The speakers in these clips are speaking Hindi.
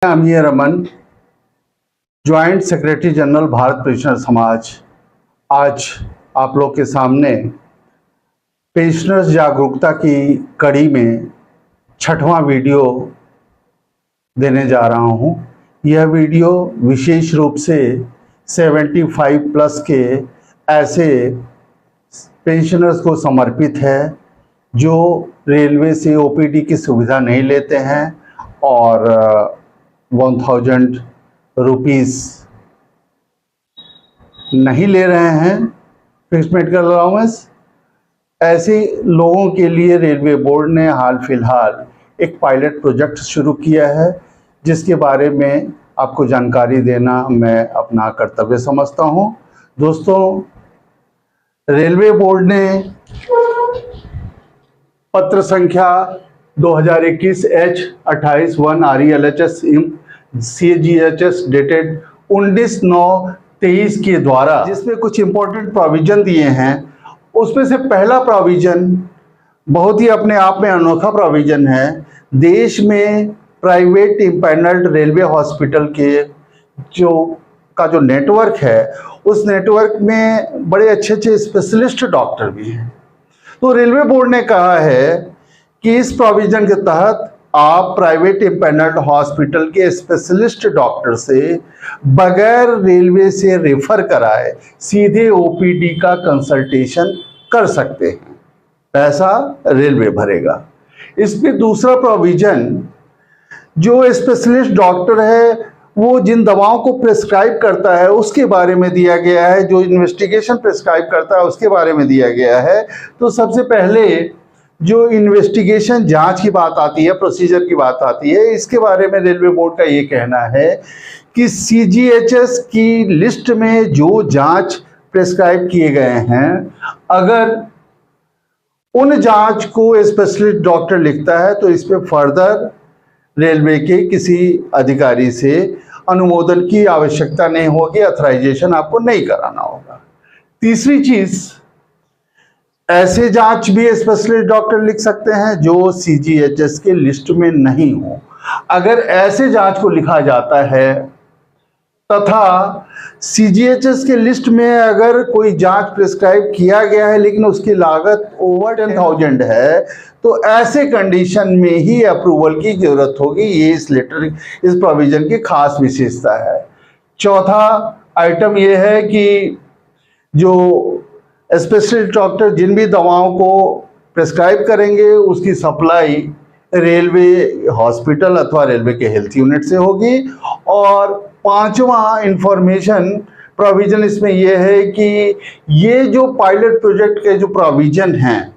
अमीर Raman, joint secretary general Bharat pensioner समाज, आज आप लोग के सामने पेंशनर्स जागरूकता की कड़ी में छठवां वीडियो देने जा रहा हूं। यह वीडियो विशेष रूप से 75 प्लस के ऐसे पेंशनर्स को समर्पित है जो रेलवे से ओपीडी की सुविधा नहीं लेते हैं और 1000 रुपीज़ नहीं ले रहे हैं फिक्स्ड मेडिकल अलाउंस। ऐसे लोगों के लिए रेलवे बोर्ड ने हाल फिलहाल एक पायलट प्रोजेक्ट शुरू किया है, जिसके बारे में आपको जानकारी देना मैं अपना कर्तव्य समझता हूं। दोस्तों, रेलवे बोर्ड ने पत्र संख्या 2021 H28-1 RELHS CGHS डेटेड 19/9/23 के द्वारा जिसमें कुछ इंपॉर्टेंट प्रोविजन दिए हैं, उसमें से पहला प्रोविजन बहुत ही अपने आप में अनोखा प्रोविजन है। देश में प्राइवेट इम्पैनल्ड रेलवे हॉस्पिटल के जो नेटवर्क है, उस नेटवर्क में बड़े अच्छे अच्छे स्पेशलिस्ट डॉक्टर भी हैं। तो रेलवे बोर्ड ने कहा है कि इस प्रोविजन के तहत आप प्राइवेट इम्पैनल्ड हॉस्पिटल के स्पेशलिस्ट डॉक्टर से बगैर रेलवे से रेफर कराए सीधे ओपीडी का कंसल्टेशन कर सकते हैं। पैसा रेलवे भरेगा। इसमें दूसरा प्रोविजन, जो स्पेशलिस्ट डॉक्टर है वो जिन दवाओं को प्रिस्क्राइब करता है उसके बारे में दिया गया है, जो इन्वेस्टिगेशन प्रिस्क्राइब करता है उसके बारे में दिया गया है। तो सबसे पहले जो इन्वेस्टिगेशन जांच की बात आती है, प्रोसीजर की बात आती है, इसके बारे में रेलवे बोर्ड का ये कहना है कि सीजीएचएस की लिस्ट में जो जांच प्रिस्क्राइब किए गए हैं, अगर उन जांच को स्पेशलिस्ट डॉक्टर लिखता है तो इस पे फर्दर रेलवे के किसी अधिकारी से अनुमोदन की आवश्यकता नहीं होगी, अथराइजेशन आपको नहीं कराना होगा। तीसरी चीज, ऐसे जांच भी स्पेशलिस्ट डॉक्टर लिख सकते हैं जो सीजीएचएस के लिस्ट में नहीं हो। अगर ऐसे जांच को लिखा जाता है तथा सीजीएचएस के लिस्ट में अगर कोई जांच प्रिस्क्राइब किया गया है लेकिन उसकी लागत ओवर 10,000 है, तो ऐसे कंडीशन में ही अप्रूवल की जरूरत होगी। ये इस प्रोविजन की खास विशेषता है। चौथा आइटम ये है कि जो स्पेशलिस्ट डॉक्टर जिन भी दवाओं को प्रिस्क्राइब करेंगे उसकी सप्लाई रेलवे हॉस्पिटल अथवा रेलवे के हेल्थ यूनिट से होगी। और पांचवा इंफॉर्मेशन प्रोविजन इसमें यह है कि ये जो पायलट प्रोजेक्ट के जो प्रोविजन हैं,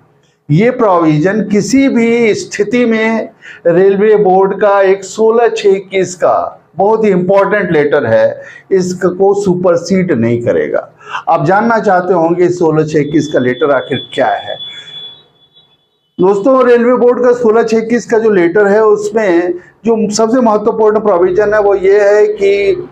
ये प्रोविजन किसी भी स्थिति में रेलवे बोर्ड का एक 16/6/21 का बहुत ही इंपॉर्टेंट लेटर है, इसको सुपरसीड नहीं करेगा। आप जानना चाहते होंगे 16/6/21 का लेटर आखिर क्या है। दोस्तों, रेलवे बोर्ड का 16/6/21 का जो लेटर है, उसमें जो सबसे महत्वपूर्ण प्रोविजन है वो ये है कि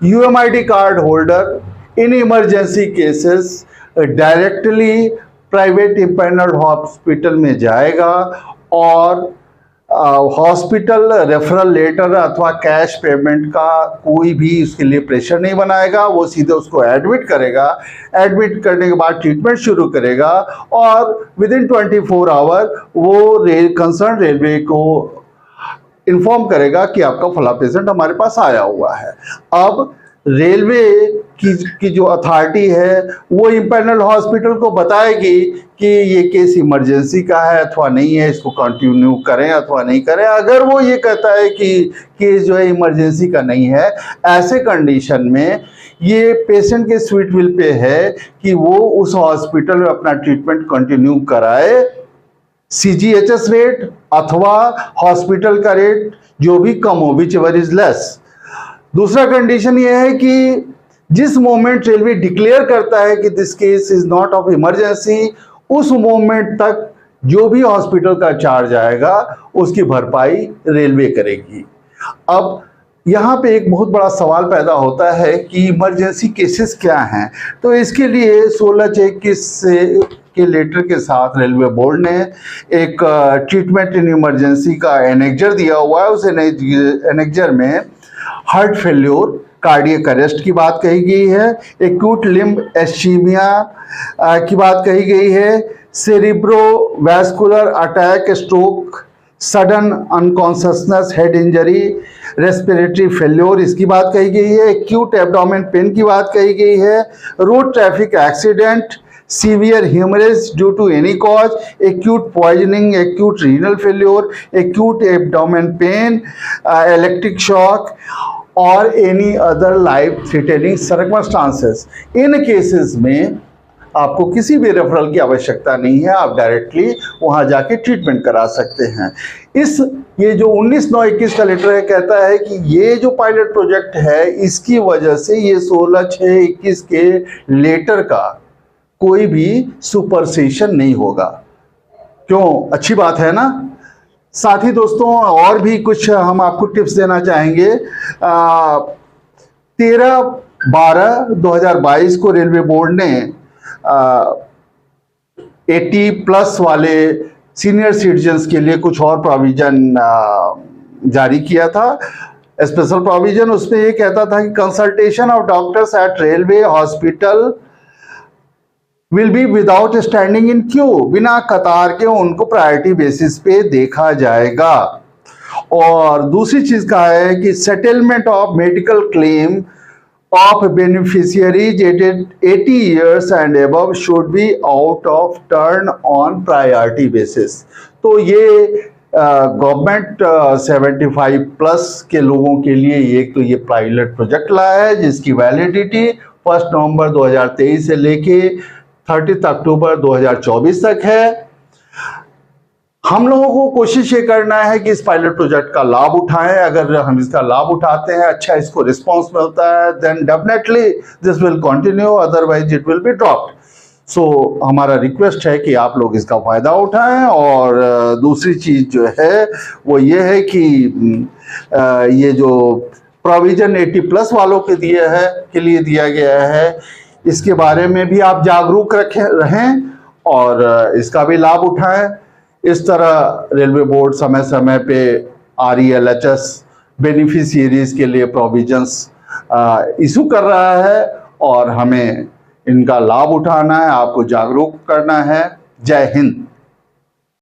UMID card holder in emergency cases directly private empanelled hospital में जाएगा और हॉस्पिटल रेफरल लेटर अथवा कैश पेमेंट का कोई भी उसके लिए प्रेशर नहीं बनाएगा। वो सीधे उसको एडमिट करेगा, एडमिट करने के बाद ट्रीटमेंट शुरू करेगा और विदिन 24 आवर वो कंसर्न रेलवे को इन्फॉर्म करेगा कि आपका फला पेशेंट हमारे पास आया हुआ है। अब रेलवे की जो अथॉरिटी है वो इम्पैनल्ड हॉस्पिटल को बताएगी कि ये केस इमरजेंसी का है अथवा नहीं है, इसको कंटिन्यू करें अथवा नहीं करें। अगर वो ये कहता है कि केस जो है इमरजेंसी का नहीं है, ऐसे कंडीशन में ये पेशेंट के स्वीट विल पे है कि वो उस हॉस्पिटल में अपना ट्रीटमेंट कंटिन्यू कराए, सीजीएचएस रेट अथवा हॉस्पिटल का रेट जो भी कम हो, विच एवर इज लेस। दूसरा कंडीशन ये है कि जिस मोमेंट रेलवे डिक्लेयर करता है कि this case is not of emergency, उस मोमेंट तक जो भी हॉस्पिटल का चार्ज आएगा उसकी भरपाई रेलवे करेगी। अब यहाँ पे एक बहुत बड़ा सवाल पैदा होता है कि इमरजेंसी केसेस क्या हैं। तो इसके लिए 16/6/21 के लेटर के साथ रेलवे बोर्ड ने एक ट्रीटमेंट इन इमरजेंसी का एनेक्जर दिया हुआ है। उस एनेक्जर में हार्ट फेल्योर, कार्डियक अरेस्ट की बात कही गई है, एक्यूट लिम्ब एस्कीमिया की बात कही गई है, cerebrovascular attack, stroke, sudden unconsciousness, head injury, respiratory failure इसकी बात कही गई है, एक्यूट एब्डोमेन पेन की बात कही गई है, road traffic accident, severe haemorrhage due to any cause, acute poisoning, acute renal failure, acute abdomen pain, electric shock और any other life threatening circumstances. इन केसेस में आपको किसी भी रेफरल की आवश्यकता नहीं है, आप डायरेक्टली वहां जाके ट्रीटमेंट करा सकते हैं। ये जो 19/9/21 का लेटर है कहता है कि ये जो पायलट प्रोजेक्ट है इसकी वजह से ये 16/6/21 के लेटर का कोई भी सुपरसेशन नहीं होगा। क्यों? अच्छी बात है ना। साथ ही दोस्तों और भी कुछ हम आपको टिप्स देना चाहेंगे। 13/12/2022 को रेलवे बोर्ड ने 80+ वाले सीनियर सिटीजन्स के लिए कुछ और प्रोविजन जारी किया था, स्पेशल प्रोविजन। उसमें ये कहता था कि consultation of doctors eight railway hospital will be without standing in Q, बिना कतार के उनको प्रायोरिटी बेसिस पे देखा जाएगा। और दूसरी चीज कहा है कि settlement of medical claim of beneficiaries aged 80 years and above should be out of turn on priority basis। तो ये गवर्नमेंट 75+ के लोगों के लिए एक तो ये पायलट प्रोजेक्ट लाया है जिसकी वैलिडिटी 1 नवंबर 2023 से लेके 30 अक्टूबर 2024 तक है। हम लोगों को कोशिश ये करना है कि इस पायलट प्रोजेक्ट का लाभ उठाएं। अगर हम इसका लाभ उठाते हैं, अच्छा इसको रिस्पांस मिलता है, then definitely this will continue, otherwise it will be dropped. So हमारा रिक्वेस्ट है कि आप लोग इसका फायदा उठाएं। और दूसरी चीज जो है वो ये है कि ये जो प्रोविजन 80+ वालों के लिए दिया गया है, इसके बारे में भी आप जागरूक रहें और इसका भी लाभ उठाएं। इस तरह रेलवे बोर्ड समय समय पे RELHS बेनिफिशियरीज के लिए प्रोविजंस इशू कर रहा है और हमें इनका लाभ उठाना है, आपको जागरूक करना है। जय हिंद।